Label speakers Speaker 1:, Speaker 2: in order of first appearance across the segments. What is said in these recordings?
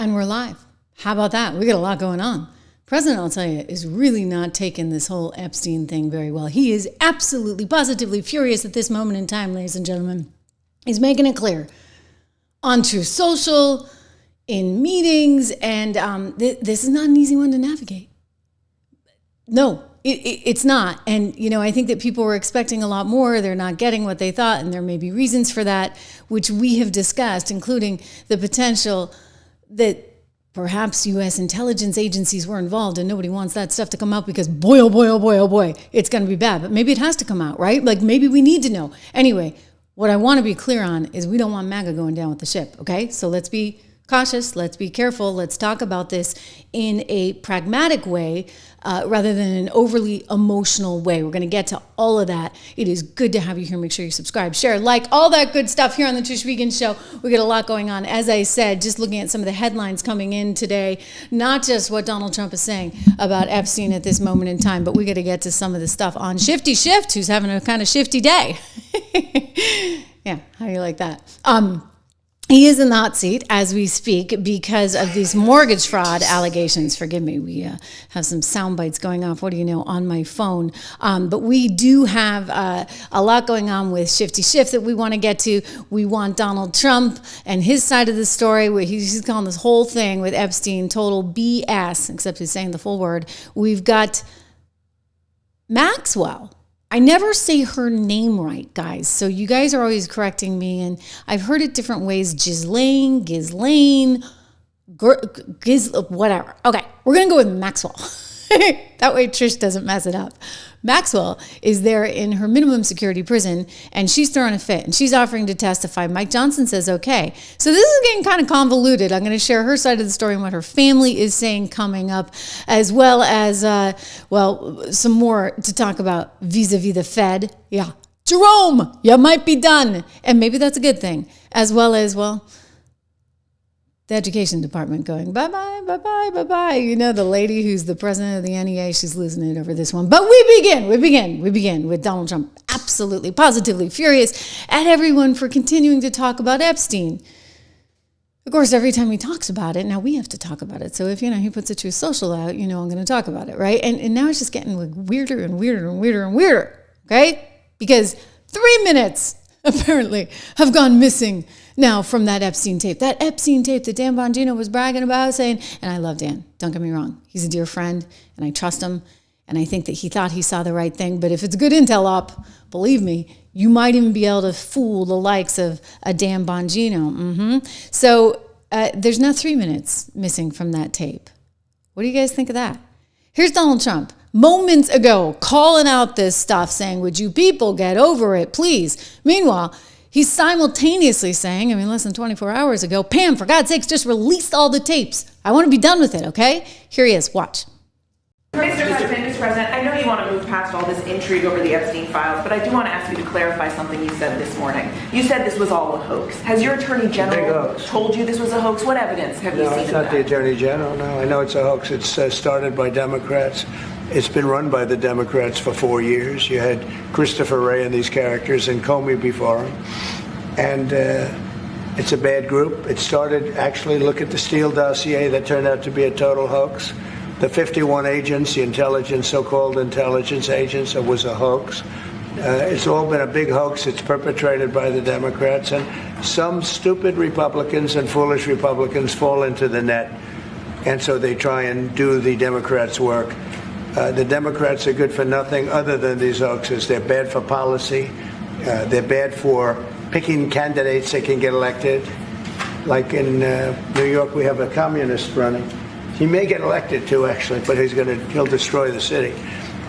Speaker 1: And we're live. How about that? We got a lot going on. President, I'll tell you, is really not taking this whole Epstein thing very well. He is absolutely, positively furious at this moment in time, ladies and gentlemen. He's making it clear on Truth Social, in meetings, and this is not an easy one to navigate. No, it's not. And, you know, I think that people were expecting a lot more. They're not getting what they thought, and there may be reasons for that, which we have discussed, including the potential that perhaps U.S. intelligence agencies were involved, and nobody wants that stuff to come out because boy, oh boy, oh boy, oh boy, it's going to be bad. But maybe it has to come out, right? Like maybe we need to know. Anyway, what I want to be clear on is we don't want MAGA going down with the ship, okay? So let's be cautious. Let's be careful. Let's talk about this in a pragmatic way rather than an overly emotional way. We're going to get to all of that. It is good to have you here. Make sure you subscribe, share, like, all that good stuff here on the Trish Regan Show. We got a lot going on. As I said, just looking at some of the headlines coming in today, not just what Donald Trump is saying about Epstein at this moment in time, but we got to get to some of the stuff on Shifty Shift, who's having a kind of shifty day. Yeah, how do you like that? He is in the hot seat as we speak because of these mortgage fraud allegations. Forgive me, we have some sound bites going off, what do you know, on my phone. But we do have a lot going on with Shifty Shift that we want to get to. We want Donald Trump and his side of the story, where he's calling this whole thing with Epstein total BS, except he's saying the full word. We've got Maxwell. I never say her name right, guys. So you guys are always correcting me, and I've heard it different ways. Ghislaine, whatever. Okay, we're going to go with Maxwell. That way Trish doesn't mess it up. Maxwell is there in her minimum security prison, and she's throwing a fit, and she's offering to testify. Mike Johnson says, okay. So this is getting kind of convoluted. I'm going to share her side of the story and what her family is saying coming up, as well as, some more to talk about vis-a-vis the Fed. Yeah, Jerome, you might be done. And maybe that's a good thing, as well as, the education department going, bye-bye, bye-bye, bye-bye. You know, the lady who's the president of the NEA, she's losing it over this one. But we begin with Donald Trump absolutely, positively furious at everyone for continuing to talk about Epstein. Of course, every time he talks about it, now we have to talk about it. So if, he puts a Truth Social out, I'm going to talk about it, right? And now it's just getting weirder and weirder and weirder and weirder, okay? Because 3 minutes, apparently, have gone missing now from that Epstein tape. That Epstein tape that Dan Bongino was bragging about, saying, and I love Dan, don't get me wrong. He's a dear friend, and I trust him, and I think that he thought he saw the right thing. But if it's good intel up, believe me, you might even be able to fool the likes of a Dan Bongino. So there's now 3 minutes missing from that tape. What do you guys think of that? Here's Donald Trump, moments ago, calling out this stuff, saying, would you people get over it, please? Meanwhile, he's simultaneously saying, less than 24 hours ago, Pam, for God's sakes, just release all the tapes. I want to be done with it, okay? Here he is. Watch.
Speaker 2: Mr. President, I know you want to move past all this intrigue over the Epstein files, but I do want to ask you to clarify something you said this morning. You said this was all a hoax. Has your Attorney General told you this was a hox? What evidence have you seen of that?
Speaker 3: No, it's not the Attorney General, no. I know it's a hoax. It's started by Democrats. It's been run by the Democrats for 4 years. You had Christopher Wray and these characters and Comey before him. And it's a bad group. It started, actually, look at the Steele dossier that turned out to be a total hoax. The 51 agents, the so-called intelligence agents, it was a hoax. It's all been a big hoax. It's perpetrated by the Democrats. And some stupid Republicans and foolish Republicans fall into the net. And so they try and do the Democrats' work. The Democrats are good for nothing other than these hoaxes. They're bad for policy. They're bad for picking candidates that can get elected. Like in New York, we have a communist running. He may get elected too, actually, but he'll destroy the city.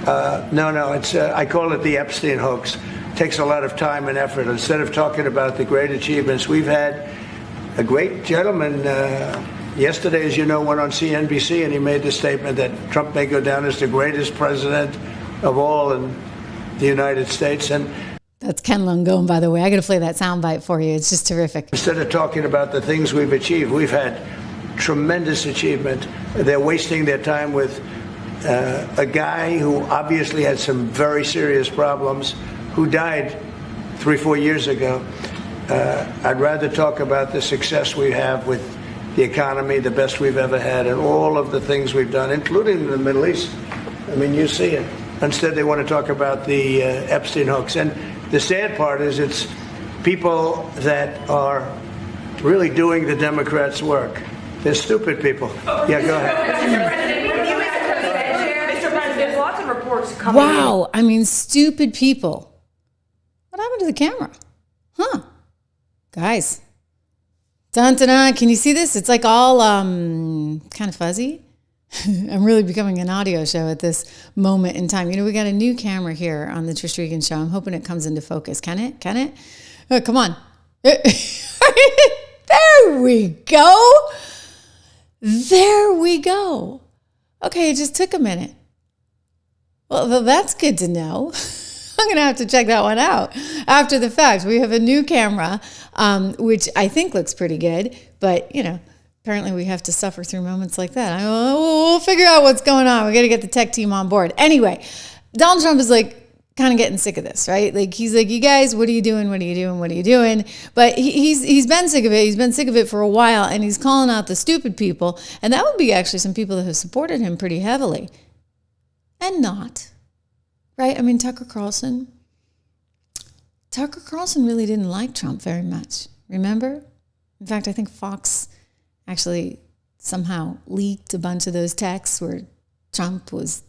Speaker 3: I call it the Epstein hoax. It takes a lot of time and effort. Instead of talking about the great achievements, we've had a great gentleman. Yesterday, as you know, went on CNBC and he made the statement that Trump may go down as the greatest president of all in the United States. And
Speaker 1: that's Ken Langone, by the way. I got to play that soundbite for you. It's just terrific.
Speaker 3: Instead of talking about the things we've achieved, we've had tremendous achievement. They're wasting their time with a guy who obviously had some very serious problems, who died 3-4 years ago. I'd rather talk about the success we have with the economy the best we've ever had, and all of the things we've done, including in the Middle East. I mean, you see it. Instead, they want to talk about the Epstein hoax. And the sad part is it's people that are really doing the Democrats' work. They're stupid people. Yeah, go ahead.
Speaker 2: Mr. President, there's lots of reports coming.
Speaker 1: Wow. I mean, stupid people. What happened to the camera? Huh. Guys. Dun, dun, dun. Can you see this? It's like all kind of fuzzy. I'm really becoming an audio show at this moment in time. You know, we got a new camera here on the Trish Regan show. I'm hoping it comes into focus. Can it? Can it? Oh, come on. There we go. There we go. Okay, it just took a minute. Well, that's good to know. I'm going to have to check that one out after the fact. We have a new camera, which I think looks pretty good, but, you know, apparently we have to suffer through moments like that. We'll figure out what's going on. We got to get the tech team on board. Anyway, Donald Trump is like kind of getting sick of this, right? Like he's like, you guys, what are you doing? What are you doing? What are you doing? But he's been sick of it. He's been sick of it for a while, and he's calling out the stupid people. And that would be actually some people that have supported him pretty heavily. And not, right? I mean, Tucker Carlson really didn't like Trump very much. Remember? In fact, I think Fox actually somehow leaked a bunch of those texts where Trump was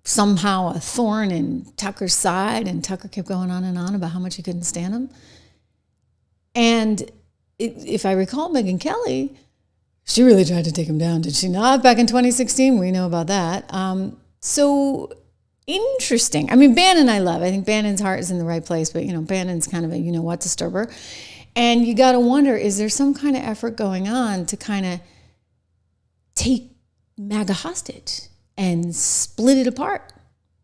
Speaker 1: somehow a thorn in Tucker's side, and Tucker kept going on and on about how much he couldn't stand him. And if I recall, Megyn Kelly, she really tried to take him down, did she not? Back in 2016, we know about that. So interesting. I mean, Bannon I love. I think Bannon's heart is in the right place, but, you know, Bannon's kind of a you-know-what disturber. And you got to wonder, is there some kind of effort going on to kind of take MAGA hostage and split it apart?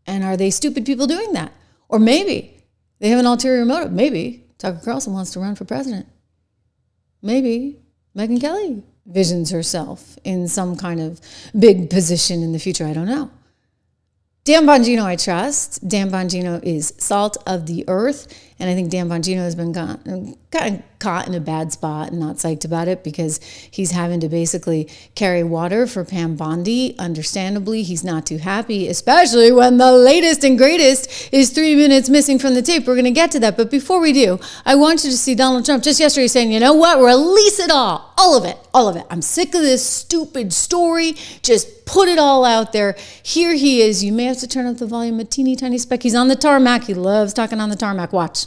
Speaker 1: And are they stupid people doing that? Or maybe they have an ulterior motive. Maybe Tucker Carlson wants to run for president. Maybe Megyn Kelly visions herself in some kind of big position in the future. I don't know. Dan Bongino I trust. Dan Bongino is salt of the earth. And I think Dan Bongino has been kind of caught in a bad spot and not psyched about it because he's having to basically carry water for Pam Bondi. Understandably, he's not too happy, especially when the latest and greatest is 3 minutes missing from the tape. We're going to get to that. But before we do, I want you to see Donald Trump just yesterday saying, you know what, release it all of it. I'm sick of this stupid story. Just put it all out there. Here he is. You may have to turn up the volume a teeny tiny speck. He's on the tarmac. He loves talking on the tarmac. Watch.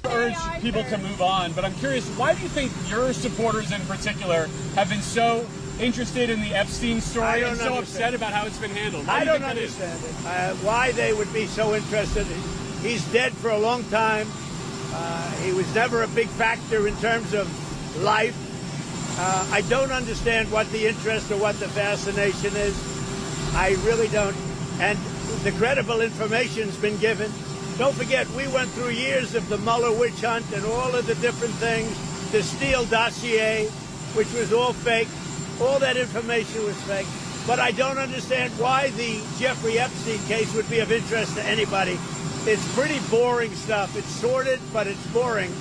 Speaker 4: Urge people to move on, but I'm curious, why do you think your supporters in particular have been so interested in the Epstein story and so upset about how it's been handled?
Speaker 5: I don't understand it. Why they would be so interested. He's dead for a long time. He was never a big factor in terms of life. I don't understand what the interest or what the fascination is. I really don't. And the credible information's been given. Don't forget, we went through years of the Mueller witch hunt and all of the different things, the Steele dossier, which was all fake. All that information was fake. But I don't understand why the Jeffrey Epstein case would be of interest to anybody. It's pretty boring stuff. It's sordid, but it's boring.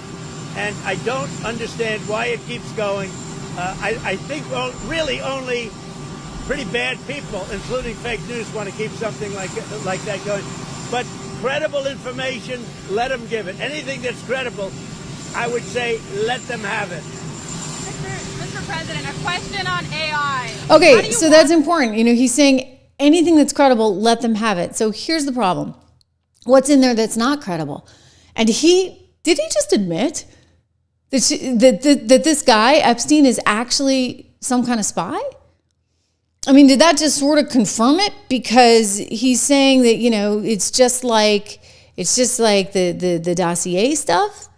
Speaker 5: And I don't understand why it keeps going. I think really only pretty bad people, including fake news, want to keep something like that going. But credible information, let them give it. Anything that's credible, I would say, let them have it.
Speaker 6: Mr. President, a question on AI.
Speaker 1: Okay, so that's important. You know, he's saying anything that's credible, let them have it. So here's the problem. What's in there that's not credible? And did he just admit that this guy, Epstein, is actually some kind of spy? I mean, did that just sort of confirm it? Because he's saying that, you know, it's just like the dossier stuff.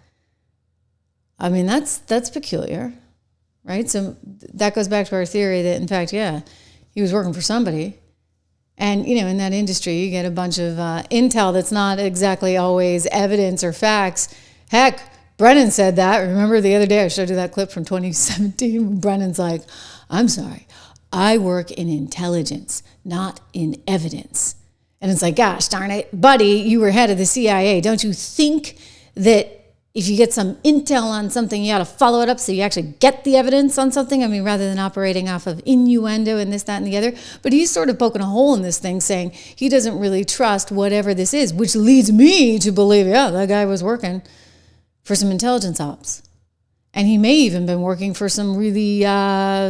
Speaker 1: I mean, that's peculiar, right? So that goes back to our theory that, in fact, yeah, he was working for somebody. And, you know, in that industry, you get a bunch of intel that's not exactly always evidence or facts. Heck, Brennan said that. Remember the other day I showed you that clip from 2017? Brennan's like, I'm sorry, I work in intelligence, not in evidence. And it's like, gosh darn it, buddy, you were head of the CIA. Don't you think that if you get some intel on something, you got to follow it up so you actually get the evidence on something. I mean, rather than operating off of innuendo and this, that, and the other. But he's sort of poking a hole in this thing, saying he doesn't really trust whatever this is, which leads me to believe, yeah, that guy was working for some intelligence ops. And he may even been working for some really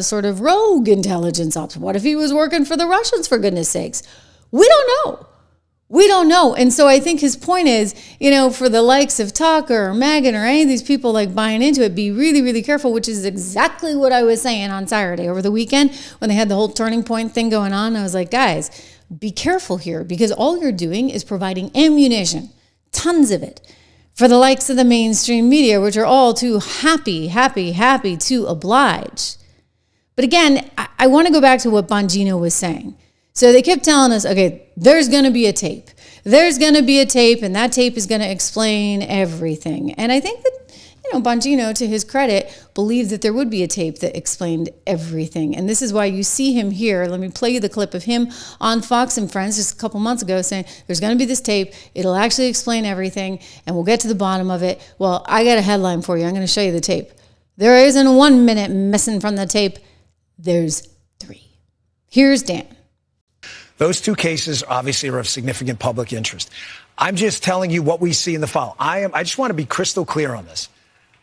Speaker 1: sort of rogue intelligence ops. What if he was working for the Russians, for goodness sakes? We don't know. We don't know. And so I think his point is, for the likes of Tucker or Megan or any of these people like buying into it, be really, really careful, which is exactly what I was saying on Saturday over the weekend when they had the whole turning point thing going on. I was like, guys, be careful here, because all you're doing is providing ammunition, tons of it, for the likes of the mainstream media, which are all too happy to oblige. But again, I want to go back to what Bongino was saying. So they kept telling us, okay, there's going to be a tape. There's going to be a tape, and that tape is going to explain everything. And I think that, Bongino, to his credit, believed that there would be a tape that explained everything. And this is why you see him here. Let me play you the clip of him on Fox and Friends just a couple months ago saying, there's going to be this tape. It'll actually explain everything, and we'll get to the bottom of it. Well, I got a headline for you. I'm going to show you the tape. There isn't 1 minute missing from the tape. There's 3. Here's Dan.
Speaker 7: Those 2 cases obviously are of significant public interest. I'm just telling you what we see in the file. I just want to be crystal clear on this.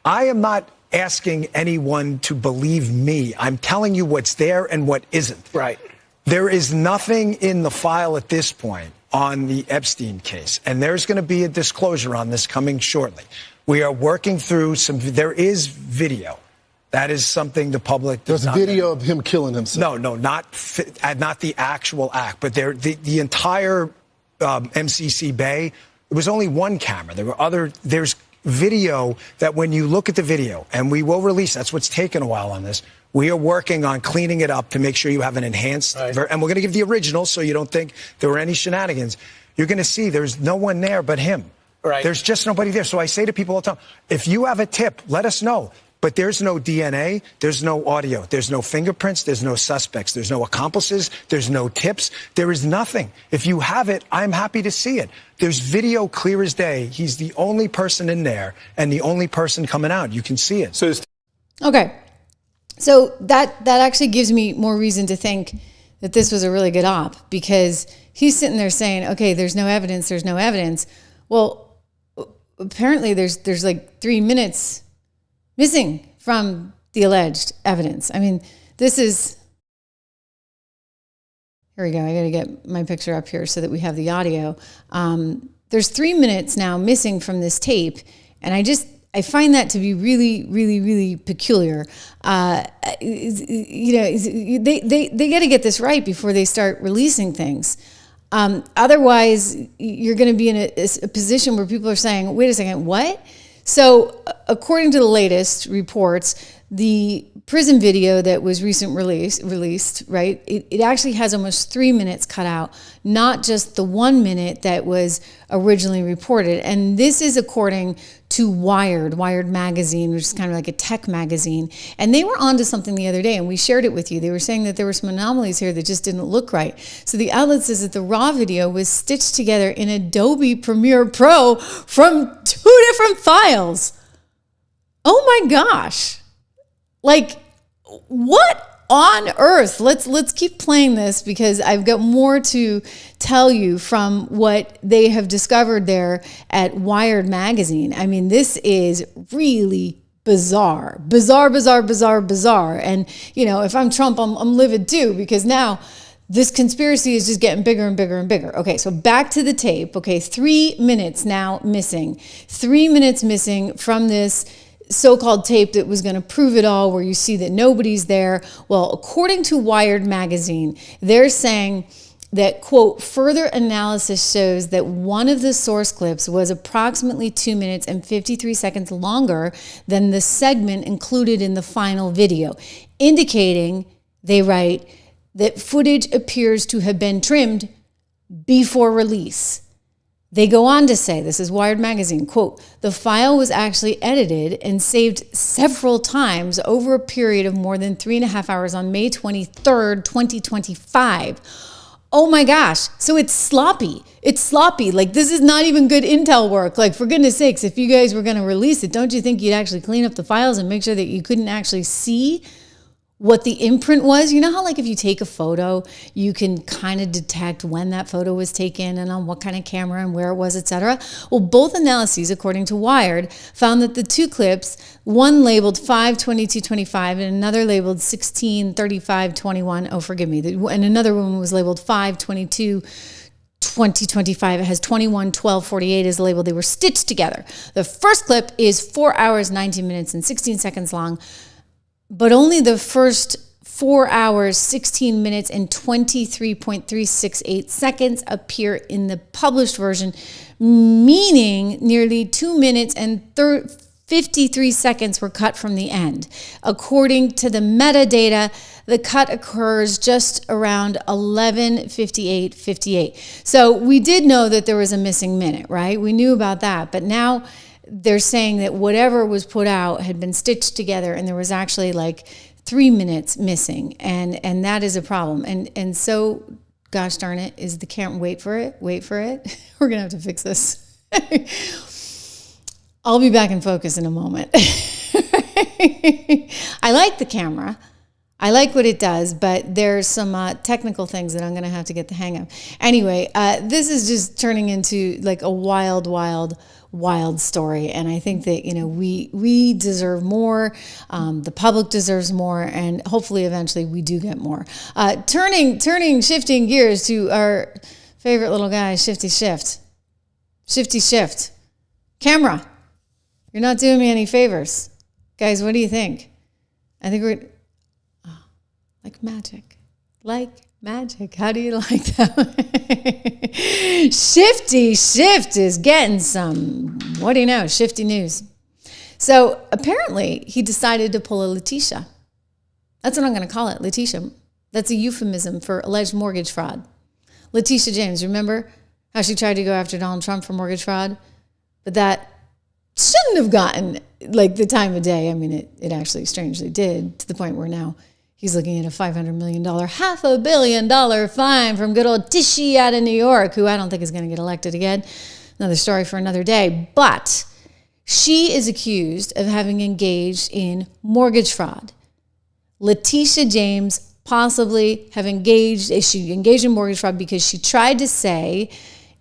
Speaker 7: I am not asking anyone to believe me. I'm telling you what's there and what isn't.
Speaker 3: Right.
Speaker 7: There is nothing in the file at this point on the Epstein case, and there's going to be a disclosure on this coming shortly. We are working through there is video. That is something the public does not.
Speaker 8: There's video of him killing himself.
Speaker 7: No, not the actual act, but the entire MCC Bay. It was only one camera. There's video that when you look at the video, and we will release. That's what's taken a while on this. We are working on cleaning it up to make sure you have an enhanced, and we're going to give the original so you don't think there were any shenanigans. You're going to see there's no one there but him.
Speaker 3: Right.
Speaker 7: There's just nobody there. So I say to people all the time, if you have a tip, let us know. But there's no DNA, there's no audio, there's no fingerprints, there's no suspects, there's no accomplices, there's no tips, there is nothing. If you have it, I'm happy to see it. There's video clear as day. He's the only person in there and the only person coming out. You can see it.
Speaker 1: Okay. So that actually gives me more reason to think that this was a really good op, because he's sitting there saying, okay, there's no evidence. Well, apparently there's like 3 minutes missing from the alleged evidence. I mean, this is... Here we go. I got to get my picture up here so that we have the audio. There's 3 minutes now missing from this tape, and I find that to be really, really, really peculiar. They got to get this right before they start releasing things. Otherwise, you're going to be in a position where people are saying, wait a second, what? So according to the latest reports, the prison video that was released, right, it actually has almost 3 minutes cut out, not just the 1 minute that was originally reported. And this is according to Wired magazine, which is kind of like a tech magazine. And they were onto something the other day, and we shared it with you. They were saying that there were some anomalies here that just didn't look right. So the outlet says that the raw video was stitched together in Adobe Premiere Pro from 2 different files. Oh my gosh. Like, what on earth? Let's keep playing this, because I've got more to tell you from what they have discovered there at Wired magazine. I mean, this is really bizarre. And, if I'm Trump, I'm livid too, because now this conspiracy is just getting bigger and bigger and bigger. Okay, so back to the tape. Okay, 3 minutes now missing. 3 minutes missing from this so-called tape that was going to prove it all, where you see that nobody's there. Well, according to Wired magazine, they're saying that, quote, further analysis shows that one of the source clips was approximately 2 minutes and 53 seconds longer than the segment included in the final video, indicating, they write, that footage appears to have been trimmed before release. They go on to say, this is Wired magazine, quote, the file was actually edited and saved several times over a period of more than 3.5 hours on May 23rd, 2025. Oh my gosh. So it's sloppy. It's sloppy. Like, this is not even good intel work. Like, for goodness sakes, if you guys were going to release it, don't you think you'd actually clean up the files and make sure that you couldn't actually see what the imprint was? You know how, like, if you take a photo, you can kind of detect when that photo was taken and on what kind of camera and where it was, etc. Well, both analyses, according to Wired, found that the two clips, one labeled 5/22/25 and another labeled 16/35/21. Oh, forgive me. And another one was labeled 5/22/2025. It has 21/12/48 as labeled. They were stitched together. The first clip is 4 hours, 19 minutes, and 16 seconds long. But only the first 4 hours, 16 minutes, and 23.368 seconds appear in the published version, meaning nearly 2 minutes and 53 seconds were cut from the end. According to the metadata, the cut occurs just around 11:58:58. So we did know that there was a missing minute, right? We knew about that, but now they're saying that whatever was put out had been stitched together and there was actually like 3 minutes missing. And that is a problem. And so, gosh darn it, is the camera, wait for it. We're going to have to fix this. I'll be back in focus in a moment. I like the camera. I like what it does, but there's some technical things that I'm going to have to get the hang of. Anyway, this is just turning into like a wild story, and I think that, you know, we deserve more. The public deserves more, and hopefully eventually we do get more. Shifting gears to our favorite little guy, Shifty Shift. Camera, you're not doing me any favors. Guys, what do you think? I think we're like magic. How do you like that? Shifty Shift is getting some, what do you know, shifty news. So apparently he decided to pull a Letitia. That's what I'm going to call it, Letitia. That's a euphemism for alleged mortgage fraud. Letitia James, remember how she tried to go after Donald Trump for mortgage fraud? But that shouldn't have gotten like the time of day. I mean, it actually strangely did, to the point where now he's looking at a $500 million, $500 million fine from good old Tishy out of New York, who I don't think is going to get elected again. Another story for another day. But she is accused of having engaged in mortgage fraud. Letitia James possibly she engaged in mortgage fraud because she tried to say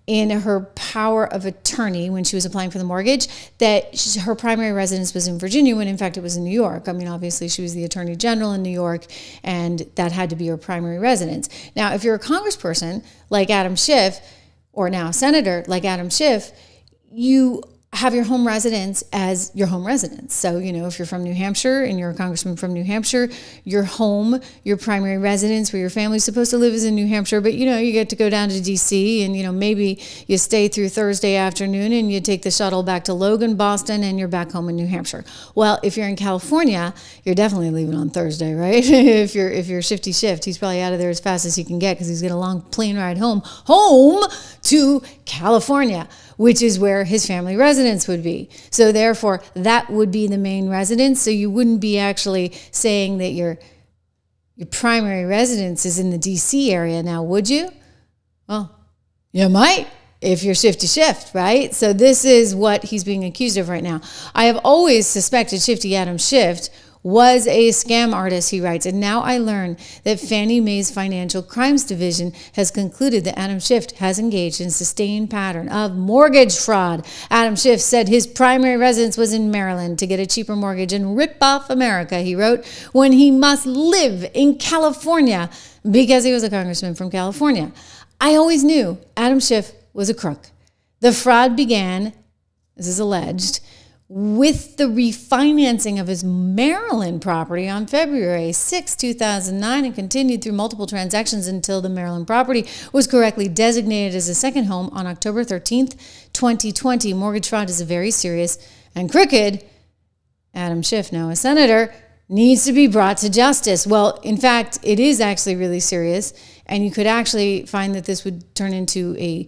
Speaker 1: in her power of attorney when she was applying for the mortgage that her primary residence was in Virginia when in fact it was in New York. I mean, obviously she was the attorney general in New York and that had to be her primary residence. Now, if you're a congressperson like Adam Schiff, or now a senator like Adam Schiff, you have your home residence as your home residence. So, you know, if you're from New Hampshire and you're a congressman from New Hampshire, your home, your primary residence where your family's supposed to live is in New Hampshire, but, you know, you get to go down to DC and, you know, maybe you stay through Thursday afternoon and you take the shuttle back to Logan, Boston, and you're back home in New Hampshire. Well, if you're in California, you're definitely leaving on Thursday, right? if you're Shifty Shift, he's probably out of there as fast as he can get because he's got a long plane ride home to California, which is where his family residence would be. So therefore, that would be the main residence. So you wouldn't be actually saying that your primary residence is in the DC area now, would you? Well, you might if you're Shifty Shift, right? So this is what he's being accused of right now. I have always suspected Shifty Adam Schiff was a scam artist, he writes, and now I learn that Fannie Mae's Financial Crimes Division has concluded that Adam Schiff has engaged in a sustained pattern of mortgage fraud. Adam Schiff said his primary residence was in Maryland to get a cheaper mortgage and rip off America, he wrote, when he must live in California because he was a congressman from California. I always knew Adam Schiff was a crook. The fraud began, this is alleged, with the refinancing of his Maryland property on February 6, 2009, and continued through multiple transactions until the Maryland property was correctly designated as a second home on October 13th, 2020. Mortgage fraud is a very serious and crooked. Adam Schiff, now a senator, needs to be brought to justice. Well, in fact, it is actually really serious, and you could actually find that this would turn into a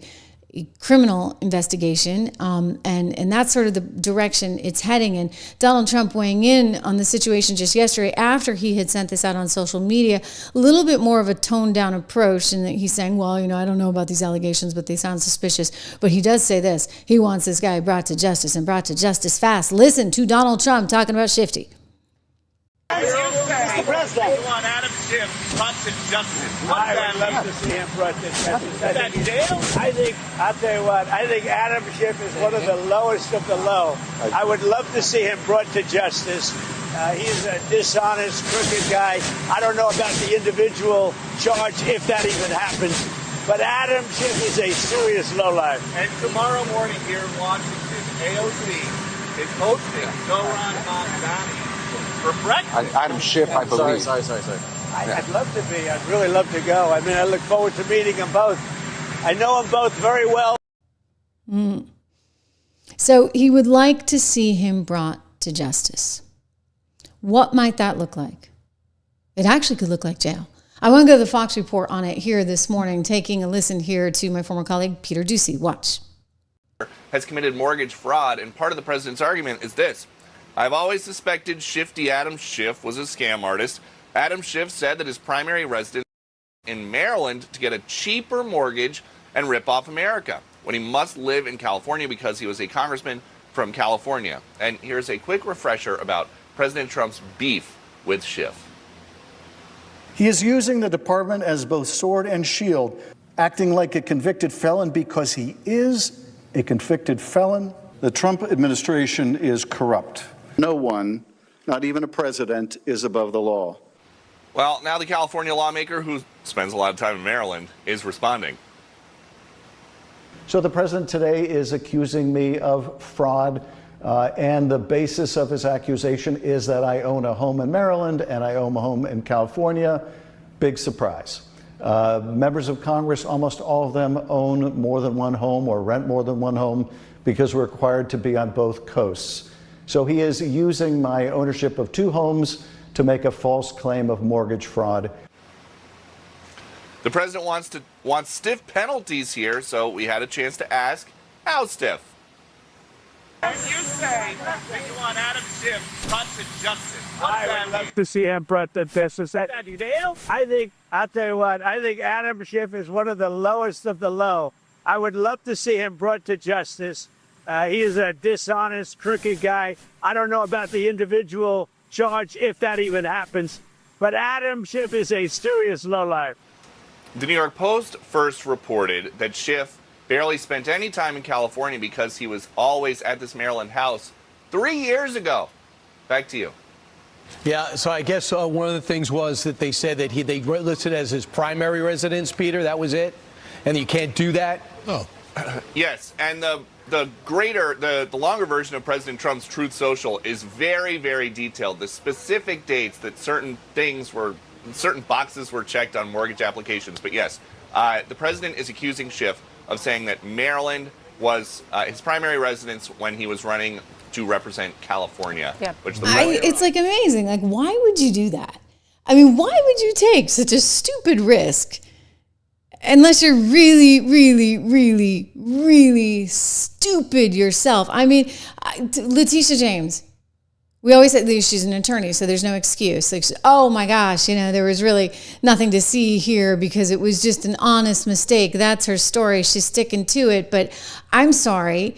Speaker 1: criminal investigation, and that's sort of the direction it's heading in. Donald Trump weighing in on the situation just yesterday after he had sent this out on social media, a little bit more of a toned down approach, and he's saying, well, I don't know about these allegations, but they sound suspicious. But he does say this: he wants this guy brought to justice, and brought to justice fast. Listen to Donald Trump talking about Shifty.
Speaker 5: Mr. President.
Speaker 9: We want Adam Schiff brought to justice.
Speaker 5: I would love to see him brought to justice.
Speaker 9: That jail?
Speaker 5: I'll tell you what, I think Adam Schiff is one of the lowest of the low. I would love to see him brought to justice. He's a dishonest, crooked guy. I don't know about the individual charge, if that even happens. But Adam Schiff is a serious lowlife.
Speaker 9: And tomorrow morning here in Washington, AOC is hosting Zoran Mamdani for breakfast.
Speaker 10: Adam Schiff, I believe.
Speaker 5: Sorry. I'd love to be. I'd really love to go. I mean, I look forward to meeting them both. I know them both very well.
Speaker 1: So he would like to see him brought to justice. What might that look like? It actually could look like jail. I want to go to the Fox report on it here this morning, taking a listen here to my former colleague, Peter Doocy. Watch.
Speaker 11: Has committed mortgage fraud, and part of the president's argument is this: I've always suspected Shifty Adam Schiff was a scam artist. Adam Schiff said that his primary residence in Maryland to get a cheaper mortgage and rip off America, when he must live in California because he was a congressman from California. And here's a quick refresher about President Trump's beef with Schiff.
Speaker 12: He is using the department as both sword and shield, acting like a convicted felon because he is a convicted felon. The Trump administration is corrupt. No one, not even a president, is above the law.
Speaker 11: Well, now the California lawmaker, who spends a lot of time in Maryland, is responding.
Speaker 12: So the president today is accusing me of fraud, and the basis of his accusation is that I own a home in Maryland and I own a home in California. Big surprise. Members of Congress, almost all of them own more than one home or rent more than one home because we're required to be on both coasts. So he is using my ownership of two homes to make a false claim of mortgage fraud.
Speaker 11: The president wants stiff penalties here, so we had a chance to ask, how stiff?
Speaker 9: You say that you want Adam Schiff brought to justice.
Speaker 5: I would love to see him brought to justice. That jail? I'll tell you what, I think Adam Schiff is one of the lowest of the low. I would love to see him brought to justice. He is a dishonest, crooked guy. I don't know about the individual charge, if that even happens. But Adam Schiff is a serious lowlife.
Speaker 11: The New York Post first reported that Schiff barely spent any time in California because he was always at this Maryland house 3 years ago. Back to you.
Speaker 13: Yeah, so I guess one of the things was that they said that they listed as his primary residence, Peter. That was it? And you can't do that?
Speaker 8: Oh.
Speaker 11: Yes, and the longer version of President Trump's Truth Social is very, very detailed. The specific dates that certain boxes were checked on mortgage applications. But yes, the president is accusing Schiff of saying that Maryland was his primary residence when he was running to represent California. Yep.
Speaker 1: It's like amazing. Like, why would you do that? I mean, why would you take such a stupid risk? Unless you're really, really, really, really stupid yourself. I mean, Letitia James, we always say that she's an attorney, so there's no excuse. Like, oh my gosh, there was really nothing to see here because it was just an honest mistake. That's her story. She's sticking to it. But I'm sorry,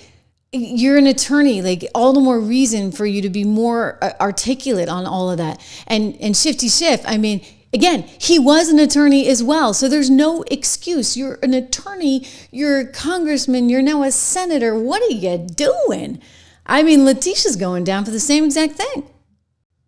Speaker 1: you're an attorney. Like, all the more reason for you to be more articulate on all of that. And Shifty Schiff, I mean, again, he was an attorney as well, so there's no excuse. You're an attorney, you're a congressman, you're now a senator. What are you doing? I mean, Letitia's going down for the same exact thing.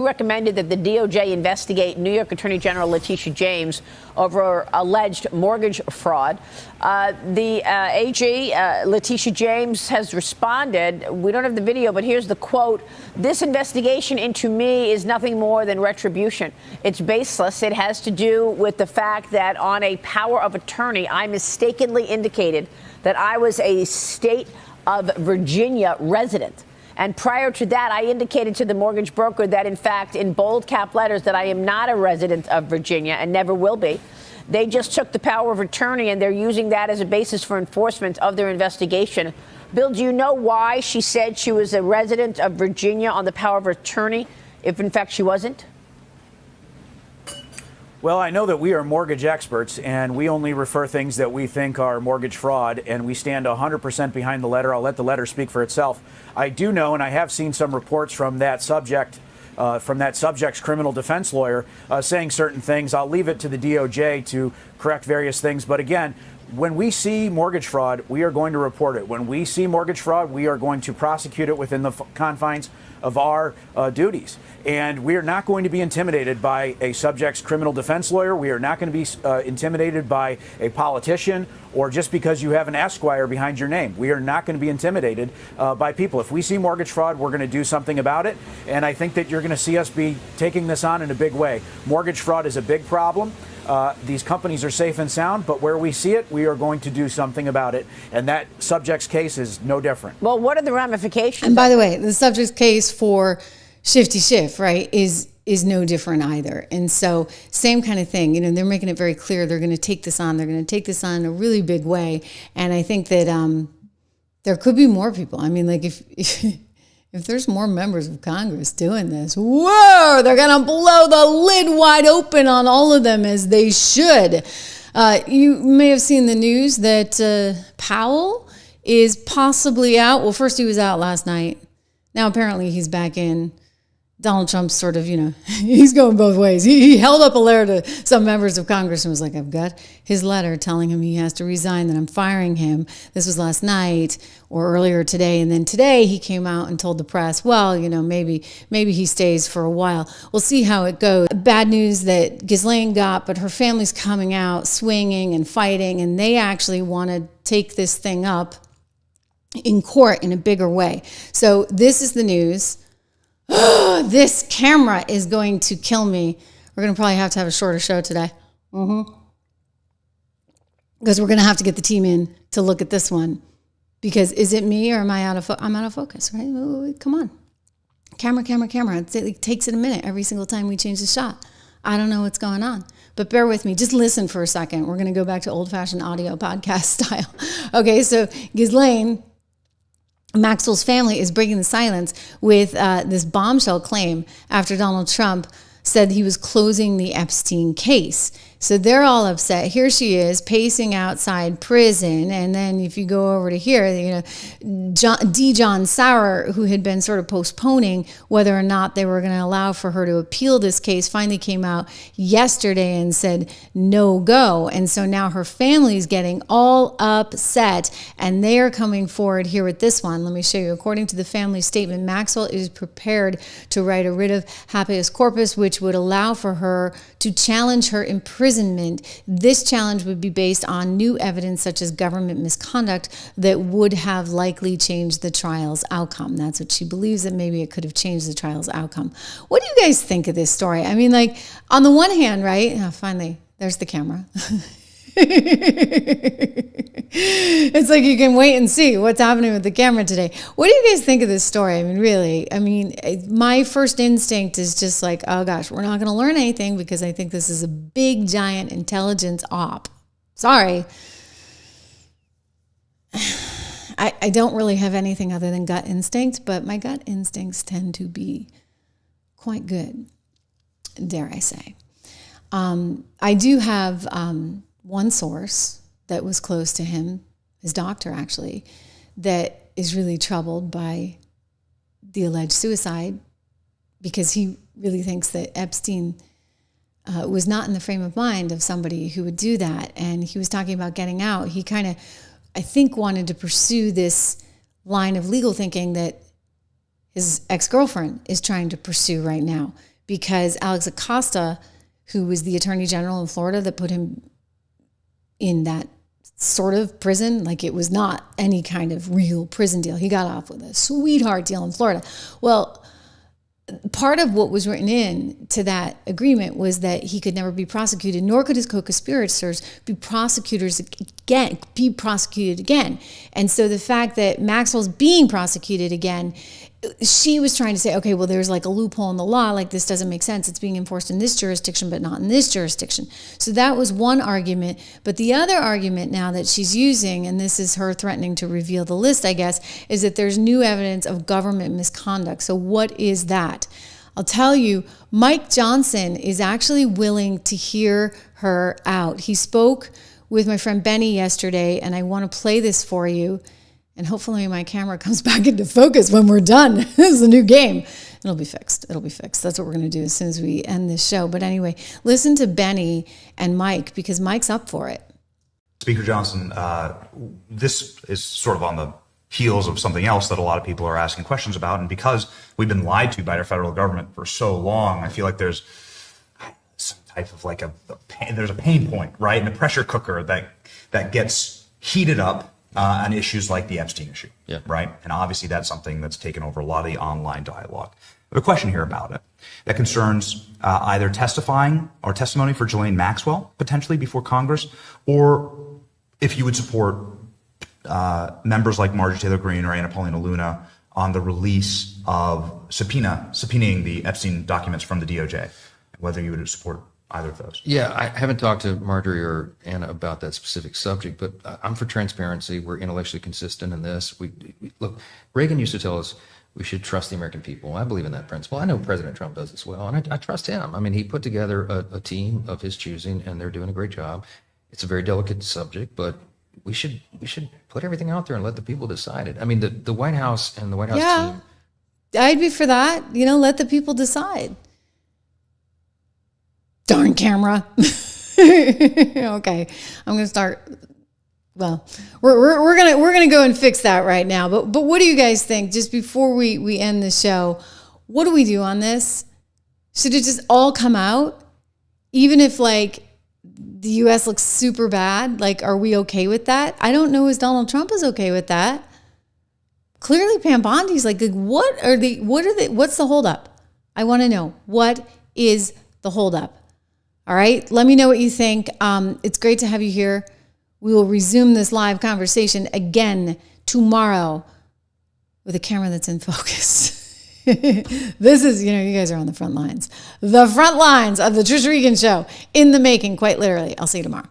Speaker 14: Recommended that the DOJ investigate New York Attorney General Letitia James over alleged mortgage fraud. The AG, Letitia James, has responded. We don't have the video, but here's the quote. "This investigation into me is nothing more than retribution. It's baseless. It has to do with the fact that on a power of attorney, I mistakenly indicated that I was a state of Virginia resident. And prior to that, I indicated to the mortgage broker that, in fact, in bold cap letters, that I am not a resident of Virginia and never will be. they just took the power of attorney and they're using that as a basis for enforcement of their investigation. Bill, do you know why she said she was a resident of Virginia on the power of attorney, if in fact she wasn't?
Speaker 10: Well, I know that we are mortgage experts, and we only refer things that we think are mortgage fraud, and we stand 100% behind the letter. I'll let the letter speak for itself. I do know, and I have seen some reports from that subject, from that subject's criminal defense lawyer, saying certain things. I'll leave it to the DOJ to correct various things. But again, when we see mortgage fraud, we are going to report it. When we see mortgage fraud, we are going to prosecute it within the confines of our duties. And we are not going to be intimidated by a subject's criminal defense lawyer. We are not going to be intimidated by a politician or just because you have an Esquire behind your name. We are not going to be intimidated by people. If we see mortgage fraud, we're going to do something about it. And I think that you're going to see us be taking this on in a big way. Mortgage fraud is a big problem. These companies are safe and sound, but where we see it, we are going to do something about it. And that subject's case is no different.
Speaker 14: Well, what are the ramifications?
Speaker 1: And by the way, the subject's case for Schiff, right, is no different either. And so same kind of thing. You know, they're making it very clear they're going to take this on. They're going to take this on in a really big way. And I think that there could be more people. I mean, like if there's more members of Congress doing this, whoa, they're going to blow the lid wide open on all of them, as they should. You may have seen the news that Powell is possibly out. Well, first he was out last night. Now apparently he's back in. Donald Trump's sort of, he's going both ways. He held up a letter to some members of Congress and was like, I've got his letter telling him he has to resign, that I'm firing him. This was last night or earlier today. And then today he came out and told the press, well, maybe he stays for a while. We'll see how it goes. Bad news that Ghislaine got, but her family's coming out swinging and fighting, and they actually want to take this thing up in court in a bigger way. So this is the news. This camera is going to kill me. We're going to probably have to have a shorter show today. Because we're going to have to get the team in to look at this one. Because is it me or am I out of I'm out of focus, right? Oh, come on. Camera. It takes it a minute every single time we change the shot. I don't know what's going on. But bear with me. Just listen for a second. We're going to go back to old-fashioned audio podcast style. Okay, so Ghislaine Maxwell's family is breaking the silence with this bombshell claim after Donald Trump said he was closing the Epstein case. So they're all upset. Here she is pacing outside prison. And then if you go over to here, John Sauer, who had been sort of postponing whether or not they were going to allow for her to appeal this case, finally came out yesterday and said no go. And so now her family's getting all upset, and they are coming forward here with this one. Let me show you. According to the family statement, Maxwell is prepared to write a writ of habeas corpus, which would allow for her to challenge her imprisonment. This challenge would be based on new evidence such as government misconduct that would have likely changed the trial's outcome. That's what she believes, that maybe it could have changed the trial's outcome. What do you guys think of this story? I mean, like, on the one hand, right? Oh, finally, there's the camera. It's like you can wait and see what's happening with the camera today. What do you guys think of this story? I mean, really, my first instinct is just like, oh gosh, we're not going to learn anything because I think this is a big, giant intelligence op. Sorry. I don't really have anything other than gut instinct, but my gut instincts tend to be quite good, dare I say. I do have one source that was close to him, his doctor actually, that is really troubled by the alleged suicide because he really thinks that Epstein was not in the frame of mind of somebody who would do that. And he was talking about getting out. He kind of, I think, wanted to pursue this line of legal thinking that his ex-girlfriend is trying to pursue right now, because Alex Acosta, who was the attorney general in Florida that put him in that sort of prison, like it was not any kind of real prison deal. He got off with a sweetheart deal in Florida. Well, part of what was written in to that agreement was that he could never be prosecuted, nor could his co-conspirators be prosecuted again. And so the fact that Maxwell's being prosecuted again she was trying to say, okay, well, there's like a loophole in the law, like this doesn't make sense. It's being enforced in this jurisdiction, but not in this jurisdiction. So that was one argument. But the other argument now that she's using, and this is her threatening to reveal the list, I guess, is that there's new evidence of government misconduct. So what is that? I'll tell you, Mike Johnson is actually willing to hear her out. He spoke with my friend Benny yesterday, and I want to play this for you. And hopefully my camera comes back into focus when we're done. This is a new game. It'll be fixed. It'll be fixed. That's what we're going to do as soon as we end this show. But anyway, listen to Benny and Mike, because Mike's up for it.
Speaker 15: Speaker Johnson, this is sort of on the heels of something else that a lot of people are asking questions about. And because we've been lied to by our federal government for so long, I feel like there's some type of like there's a pain point, right? And a pressure cooker that gets heated up on issues like the Epstein issue, right? And obviously that's something that's taken over a lot of the online dialogue. I have a question here about it that concerns either testifying or testimony for Ghislaine Maxwell, potentially before Congress, or if you would support members like Marjorie Taylor Greene or Anna Paulina Luna on the release of subpoenaing the Epstein documents from the DOJ, whether you would support either of those.
Speaker 16: Yeah, I haven't talked to Marjorie or Anna about that specific subject, but I'm for transparency. We're intellectually consistent in this. We look, Reagan used to tell us we should trust the American people. I believe in that principle. I know President Trump does as well, and I trust him. I mean, he put together a team of his choosing, and they're doing a great job. It's a very delicate subject, but we should put everything out there and let the people decide it. I mean, the White House and the White House team.
Speaker 1: I'd be for that. Let the people decide. Darn camera. Okay, I'm gonna start. Well, we're gonna go and fix that right now. But what do you guys think? Just before we end the show, what do we do on this? Should it just all come out, even if like the U.S. looks super bad? Like, are we okay with that? I don't know if Donald Trump is okay with that. Clearly, Pam Bondi's like, what's the holdup? I want to know, what is the holdup? All right, let me know what you think. It's great to have you here. We will resume this live conversation again tomorrow with a camera that's in focus. This is, you guys are on the front lines. The front lines of the Trish Regan Show in the making, quite literally. I'll see you tomorrow.